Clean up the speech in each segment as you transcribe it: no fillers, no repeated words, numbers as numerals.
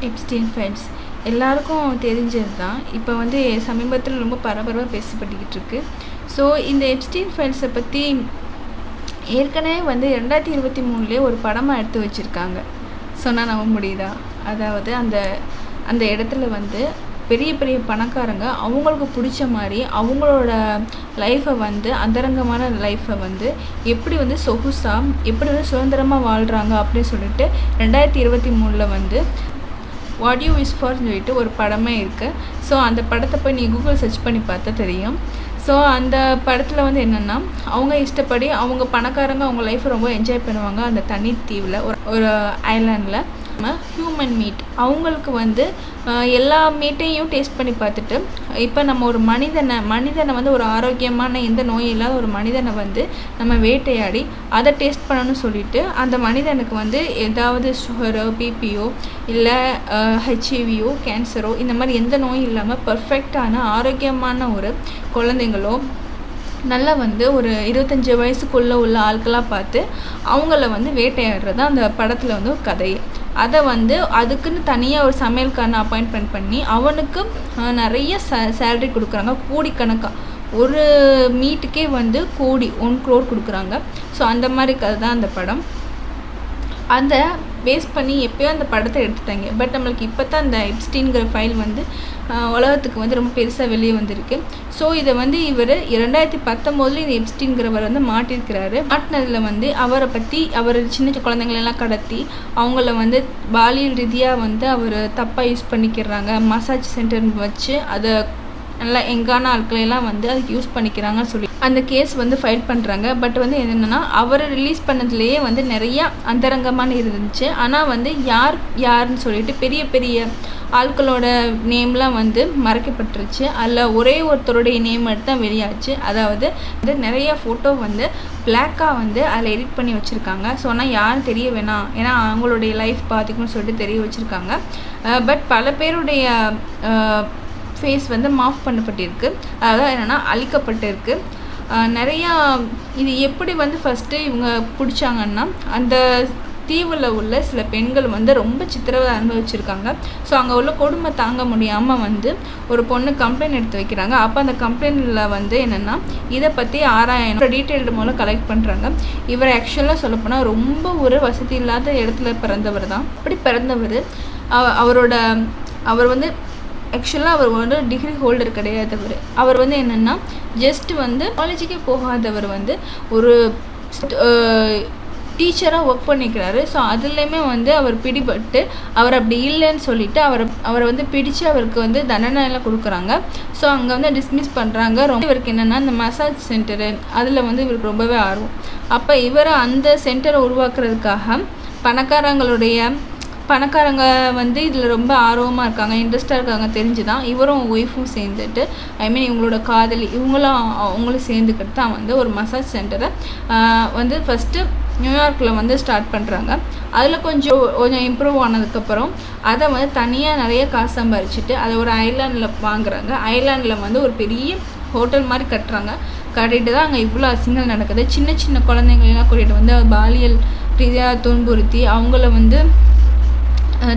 Epstein files எல்லாருக்கும் தெரிஞ்சது தான். இப்போ வந்து சமீபத்தில் ரொம்ப பரபரப்பாக பேசப்பட்டுக்கிட்டு இருக்கு. ஸோ இந்த எப்ஸ்டீன் ஃபைல்ஸை பற்றி ஏற்கனவே வந்து 2023 ஒரு படமாக எடுத்து வச்சுருக்காங்க. சொன்னால் நம்ப முடியுதா? அதாவது அந்த இடத்துல வந்து பெரிய பெரிய பணக்காரங்க அவங்களுக்கு பிடிச்ச மாதிரி அவங்களோட லைஃப்பை வந்து அந்தரங்கமான லைஃப்பை வந்து எப்படி வந்து சொகுசாக எப்படி வந்து சுதந்திரமாக வாழ்கிறாங்க அப்படின்னு சொல்லிட்டு 2023 வந்து வாட் யூ விஷ் ஃபார்னு சொல்லிட்டு ஒரு படமே இருக்குது. ஸோ அந்த படத்தை போய் நீ கூகுள் சர்ச் பண்ணி பார்த்தா தெரியும். ஸோ அந்த படத்தில் வந்து என்னென்னா அவங்க இஷ்டப்படி அவங்க பணக்காரங்க அவங்க லைஃப்பை ரொம்ப என்ஜாய் பண்ணுவாங்க. அந்த தனி தீவில் ஒரு ஐலாண்டில் ஹியூமன் மீட் அவங்களுக்கு வந்து எல்லா மீட்டையும் டேஸ்ட் பண்ணி பார்த்துட்டு இப்போ நம்ம ஒரு மனிதனை வந்து ஒரு ஆரோக்கியமான எந்த நோய் இல்லாத ஒரு மனிதனை வந்து நம்ம வேட்டையாடி அதை டேஸ்ட் பண்ணணும்னு சொல்லிட்டு அந்த மனிதனுக்கு வந்து ஏதாவது சுகரோ பிபியோ இல்லை ஹெச்ஐவியோ கேன்சரோ இந்த மாதிரி எந்த நோயும் இல்லாமல் பர்ஃபெக்டான ஆரோக்கியமான ஒரு குழந்தைங்களோ நல்லா வந்து ஒரு 25 வயசுக்குள்ளே உள்ள ஆட்களாக பார்த்து அவங்கள வந்து வேட்டையாடுறது தான் அந்த படத்தில் வந்து ஒரு கதை. அதை வந்து அதுக்குன்னு தனியாக ஒரு சமையல்காரனை அப்பாயின்மெண்ட் பண்ணி அவனுக்கு நிறைய சேலரி கொடுக்குறாங்க. கோடிக்கணக்காக ஒரு மீட்டுக்கே வந்து 1 crore கொடுக்குறாங்க. ஸோ அந்த மாதிரி கதை தான் அந்த படம். அதை பேஸ் பண்ணி எப்போயோ அந்த படத்தை எடுத்துட்டாங்க. பட் நம்மளுக்கு இப்போ தான் அந்த எப்ஸ்டீன்கிற ஃபைல் வந்து உலகத்துக்கு வந்து ரொம்ப பெருசாக வெளியே வந்திருக்கு. ஸோ இதை வந்து இவர் 2019 இந்த எப்ஸ்டீன்கிறவர் வந்து மாட்டியிருக்கிறாரு. மாட்டினதில் வந்து அவரை பற்றி அவர் சின்ன குழந்தைங்களெல்லாம் கடத்தி அவங்கள வந்து பாலியல் ரீதியாக வந்து அவர் தப்பாக யூஸ் பண்ணிக்கிறாங்க. மசாஜ் சென்டர் வச்சு அதை நல்லா எங்கான ஆட்களெல்லாம் வந்து அதுக்கு யூஸ் பண்ணிக்கிறாங்கன்னு சொல்லி அந்த கேஸ் வந்து ஃபைல் பண்ணுறாங்க. பட் வந்து என்னென்னா அவரை ரிலீஸ் பண்ணதுலேயே வந்து நிறையா அந்தரங்கமான இருந்துச்சு. ஆனால் வந்து யாருன்னு சொல்லிட்டு பெரிய பெரிய ஆட்களோட நேம்லாம் வந்து மறைக்கப்பட்டுருச்சு. அதில் ஒரே ஒருத்தருடைய நேம் எடுத்து தான் வெளியாச்சு. அதாவது நிறைய ஃபோட்டோ வந்து பிளாக்காக வந்து அதில் எடிட் பண்ணி வச்சுருக்காங்க. ஸோ ஆனால் யாரும் தெரிய வேணாம், ஏன்னா அவங்களுடைய லைஃப் பாதிக்கும்னு சொல்லிட்டு தெரிய வச்சுருக்காங்க. பட் பல பேருடைய ஃபேஸ் வந்து மாஃப் பண்ணப்பட்டிருக்கு. அதாவது என்னென்னா அழிக்கப்பட்டிருக்கு. நிறையா இது எப்படி வந்து ஃபஸ்ட்டு இவங்க பிடிச்சாங்கன்னா அந்த தீவில் உள்ள சில பெண்கள் வந்து ரொம்ப சித்திரவதை அனுபவிச்சிருக்காங்க. ஸோ அங்கே உள்ள கொடுமை தாங்க முடியாமல் வந்து ஒரு பொண்ணு கம்ப்ளைண்ட் எடுத்து வைக்கிறாங்க. அப்போ அந்த கம்ப்ளைண்ட்டில் வந்து என்னென்னா இதை பற்றி ஆராயணும் டீட்டெயில்டு மூலம் கலெக்ட் பண்ணுறாங்க. இவர் ஆக்சுவலாக சொல்லப்போனால் ரொம்ப ஒரு வசதி இல்லாத இடத்துல பிறந்தவர் தான். அப்படி பிறந்தவர் அவர் வந்து ஆக்சுவலாக அவர் வந்து டிகிரி ஹோல்டர் கிடையாதவர். அவர் வந்து என்னென்னா ஜஸ்ட்டு வந்து காலேஜுக்கே போகாதவர் வந்து ஒரு டீச்சராக ஒர்க் பண்ணிக்கிறாரு. ஸோ அதுலேயுமே வந்து அவர் பிடிபட்டு அவர் அப்படி இல்லைன்னு சொல்லிவிட்டு அவரை வந்து பிடிச்சு அவருக்கு வந்து தண்டனைலாம் கொடுக்குறாங்க. ஸோ அங்கே வந்து டிஸ்மிஸ் பண்ணுறாங்க. ரொம்ப இவருக்கு என்னென்னா இந்த மசாஜ் சென்டரு அதில் வந்து இவருக்கு ரொம்பவே ஆர்வம். அப்போ இவரை அந்த சென்டரை உருவாக்குறதுக்காக பணக்காரங்க வந்து இதில் ரொம்ப ஆர்வமாக இருக்காங்க, இன்ட்ரெஸ்டாக இருக்காங்க தெரிஞ்சு தான் இவரும் ஒய்ஃபும் சேர்ந்துட்டு இவங்களோட காதலி அவங்களும் சேர்ந்துக்கிட்டு தான் வந்து ஒரு மசாஜ் சென்டரை வந்து ஃபஸ்ட்டு நியூயார்க்கில் வந்து ஸ்டார்ட் பண்ணுறாங்க. அதில் கொஞ்சம் இம்ப்ரூவ் ஆனதுக்கப்புறம் அதை வந்து தனியாக நிறைய காசு சம்பாரிச்சிட்டு அதை ஒரு ஐலாண்டில் வாங்குறாங்க. ஐலாண்டில் வந்து ஒரு பெரிய ஹோட்டல் மாதிரி கட்டிட்டு தான் அங்கே இவ்வளோ அசிங்கல் நடக்குது. சின்ன சின்ன குழந்தைங்களெல்லாம் கூட்டிகிட்டு வந்து பாலியல் ரீதியாக துன்புறுத்தி அவங்கள வந்து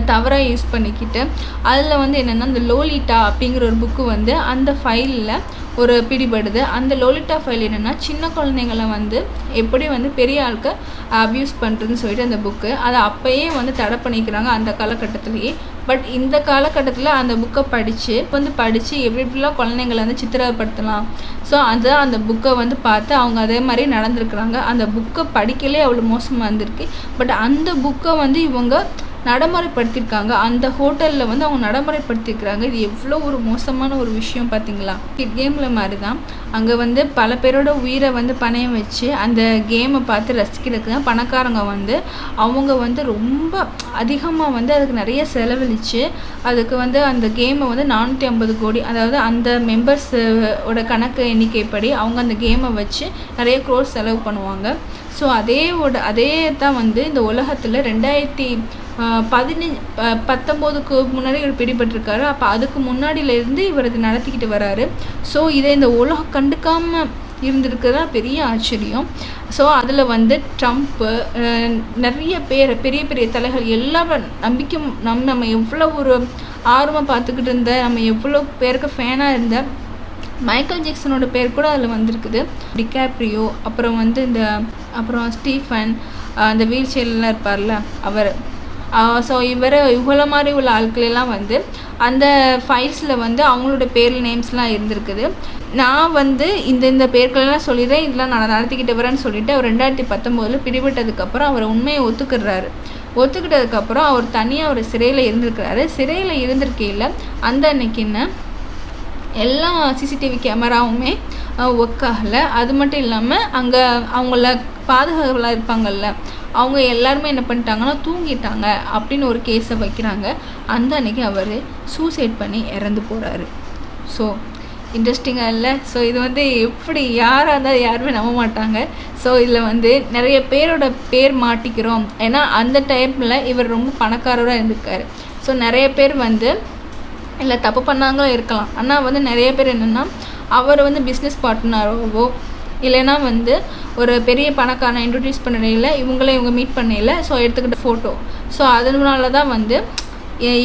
தவறாக யூஸ் பண்ணிக்கிட்டு அதில் வந்து என்னென்னா இந்த லோலிட்டா அப்படிங்கிற ஒரு புக்கு வந்து அந்த ஃபைலில் ஒரு பிடிபடுது. அந்த லோலிட்டா ஃபைல் என்னென்னா சின்ன குழந்தைங்களை வந்து எப்படி வந்து பெரிய ஆளுக்கு அப்யூஸ் பண்ணுறதுன்னு சொல்லிட்டு அந்த புக்கு அதை அப்போயே வந்து தடை பண்ணிக்கிறாங்க அந்த காலகட்டத்திலேயே. பட் இந்த காலகட்டத்தில் அந்த புக்கை படித்து எப்படிலாம் குழந்தைங்களை வந்து சித்திரப்படுத்தலாம். ஸோ அதுதான் அந்த புக்கை வந்து பார்த்து அவங்க அதே மாதிரி நடந்துருக்குறாங்க. அந்த புக்கை படிக்கலே அவ்வளோ மோசமாக இருந்திருக்கு. பட் அந்த புக்கை வந்து இவங்க நடைமுறைப்படுத்தியிருக்காங்க. அந்த ஹோட்டலில் வந்து அவங்க நடைமுறைப்படுத்தியிருக்கிறாங்க. இது எவ்வளோ ஒரு மோசமான ஒரு விஷயம் பார்த்தீங்களா? கேமில் மாதிரி தான் அங்கே வந்து பல பேரோட உயிரை வந்து பணையம் வச்சு அந்த கேமை பார்த்து ரசிக்கிறதுக்கு தான் பணக்காரங்க வந்து அவங்க வந்து ரொம்ப அதிகமாக வந்து அதுக்கு நிறைய செலவழித்து அதுக்கு வந்து அந்த கேமை வந்து 450 கோடி, அதாவது அந்த மெம்பர்ஸோட கணக்கு எண்ணிக்கைப்படி அவங்க அந்த கேமை வச்சு நிறைய crores செலவு பண்ணுவாங்க. ஸோ அதே தான் வந்து இந்த உலகத்தில் 2019க்கு முன்னாடி இவர் பிடிபட்டிருக்காரு. அப்போ அதுக்கு முன்னாடியிலேருந்து இவர் இதை நடத்திக்கிட்டு வராரு. ஸோ இதை இந்த உலகம் கண்டுக்காமல் இருந்திருக்கிறதா பெரிய ஆச்சரியம். ஸோ அதில் வந்து ட்ரம்ப்பு, நிறைய பேர், பெரிய பெரிய தலைகள் எல்லாரும் நம்பிக்கை நம்ம எவ்வளோ ஒரு ஆர்வமாக பார்த்துக்கிட்டு இருந்த, நம்ம எவ்வளோ பேருக்கு ஃபேனாக இருந்த மைக்கேல் ஜாக்சனோட பேர் கூட அதில் வந்திருக்குது. டிகாப்ரியோ, அப்புறம் வந்து அப்புறம் ஸ்டீஃபன், அந்த வீல் சேர்லாம் இருப்பார்ல அவர். ஸோ இவ்வளோ மாதிரி உள்ள ஆட்களெல்லாம் வந்து அந்த ஃபைல்ஸில் வந்து அவங்களோட பேர் நேம்ஸ்லாம் இருந்திருக்குது. நான் வந்து இந்த பேர்களெல்லாம் சொல்லிடுறேன், இதெல்லாம் நான் நடத்திக்கிட்டு வரேன்னு சொல்லிவிட்டு அவர் 2019 பிடிபட்டதுக்கப்புறம் அவர் உண்மையை ஒத்துக்கிட்டதுக்கப்புறம் அவர் தனியாக ஒரு சிறையில் இருந்திருக்கிறாரு. சிறையில் இருந்திருக்கையில் அந்த அன்னைக்குன்னு எல்லா சிசிடிவி கேமராவுமே ஒர்க் ஆகலை. அது மட்டும் இல்லாமல் அங்கே அவங்கள பாதுகாவலாக இருப்பாங்கள்ல, அவங்க எல்லாருமே என்ன பண்ணிட்டாங்கன்னா தூங்கிட்டாங்க அப்படின்னு ஒரு கேஸை வைக்கிறாங்க. அந்த அன்னைக்கு அவர் சூசைட் பண்ணி இறந்து போகிறாரு. ஸோ இன்ட்ரெஸ்டிங்காக இல்லை? ஸோ இது வந்து எப்படி யாராக இருந்தால் யாருமே நம்ப மாட்டாங்க. ஸோ இதில் வந்து நிறைய பேரோட பேர் மாட்டிக்கிறோம். ஏன்னா அந்த டைமில் இவர் ரொம்ப பணக்காரராக இருந்திருக்காரு. ஸோ நிறைய பேர் வந்து இல்லை தப்பு பண்ணாங்களும் இருக்கலாம். ஆனால் வந்து நிறைய பேர் என்னென்னா அவர் வந்து பிஸ்னஸ் பார்ட்னராகவோ இல்லைன்னா வந்து ஒரு பெரிய பணக்காரனை இன்ட்ரடியூஸ் பண்ணையில் இவங்க மீட் பண்ணையில் ஸோ எடுத்துக்கிட்ட ஃபோட்டோ. ஸோ அதனால தான் வந்து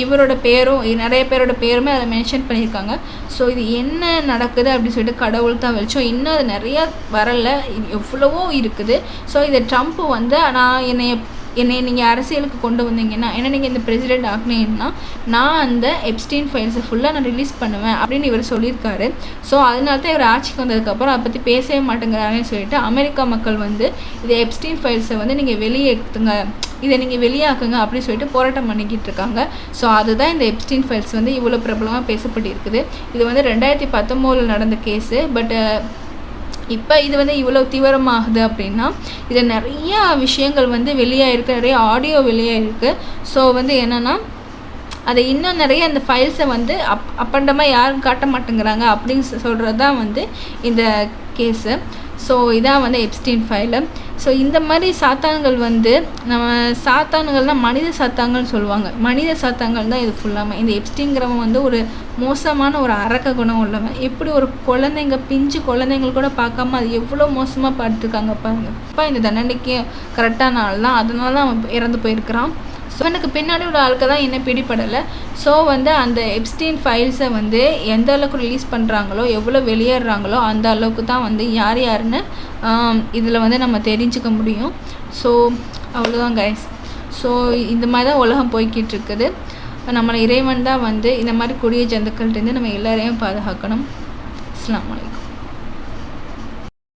இவரோட பேரும் நிறைய பேரோட பேருமே அதை மென்ஷன் பண்ணியிருக்காங்க. ஸோ இது என்ன நடக்குது அப்படின்னு சொல்லிட்டு கடவுள் தான் வெளிச்சம். இன்னும் அது நிறையா வரலை, எவ்வளவோ இருக்குது. ஸோ இதை ட்ரம்ப் வந்து என்னை நீங்கள் அரசியலுக்கு கொண்டு வந்தீங்கன்னா, ஏன்னா நீங்கள் இந்த பிரசிடெண்ட் ஆகினீங்கன்னா நான் அந்த எப்ஸ்டீன் ஃபைல்ஸை ஃபுல்லாக நான் ரிலீஸ் பண்ணுவேன் அப்படின்னு இவர் சொல்லியிருக்காரு. ஸோ அதனால தான் இவர் ஆட்சிக்கு வந்ததுக்கப்புறம் அதை பற்றி பேசவே மாட்டேங்கிறாங்கன்னு சொல்லிட்டு அமெரிக்கா மக்கள் வந்து இதை எப்ஸ்டீன் ஃபைல்ஸை வந்து நீங்கள் வெளியேற்றுங்க, இதை நீங்கள் வெளியாக்குங்க அப்படின்னு சொல்லிட்டு போராட்டம் பண்ணிக்கிட்டு இருக்காங்க. ஸோ அதுதான் இந்த எப்ஸ்டீன் ஃபைல்ஸ் வந்து இவ்வளோ பிரபலமாக பேசப்பட்டிருக்குது. இது வந்து 2019 நடந்த கேஸு. பட் இப்போ இது வந்து இவ்வளோ தீவிரமாகுது அப்படின்னா இதில் நிறையா விஷயங்கள் வந்து வெளியாகிருக்கு, நிறைய ஆடியோ வெளியாகிருக்கு. ஸோ வந்து என்னென்னா அதை இன்னும் நிறைய அந்த ஃபைல்ஸை வந்து அப்பண்டமாக யாரும் காட்ட மாட்டேங்கிறாங்க அப்படின்னு சொல்கிறது தான் வந்து இந்த கேஸு. ஸோ இதான் வந்து எப்ஸ்டீன் ஃபைலு. ஸோ இந்த மாதிரி சாத்தான்கள் வந்து நம்ம சாத்தான்கள்னால் மனித சாத்தாங்கள்னு சொல்லுவாங்க. மனித சாத்தான்கள் தான் இது ஃபுல்லாமே. இந்த எப்ஸ்டீன்கிறவன் வந்து ஒரு மோசமான ஒரு அரக்க குணம் உள்ளவன். எப்படி ஒரு பிஞ்சு குழந்தைங்கள் கூட பார்க்காம அது எவ்வளோ மோசமாக பார்த்துருக்காங்க பாருங்கள். அப்போ இந்த தண்டனைக்கு கரெக்டான ஆள் தான், அதனால தான் அவன் இறந்து போயிருக்கிறான். ஸோ எனக்கு பின்னாடி உள்ள ஆளுக்கு தான் என்ன பிடிப்படலை. ஸோ வந்து அந்த எப்ஸ்டீன் ஃபைல்ஸை வந்து எந்த அளவுக்கு ரிலீஸ் பண்ணுறாங்களோ, எவ்வளோ வெளியேறாங்களோ அந்த அளவுக்கு தான் வந்து யாருன்னு இதில் வந்து நம்ம தெரிஞ்சுக்க முடியும். ஸோ அவ்வளோதான் கைஸ். ஸோ இந்த மாதிரி தான் உலகம் போய்கிட்டு இருக்குது. நம்மளை இறைவன் தான் வந்து இந்த மாதிரி கொடிய ஜந்துக்கள்கிட்டேருந்து நம்ம எல்லாரையும் பாதுகாக்கணும். அஸ்ஸலாமு அலைக்கும்.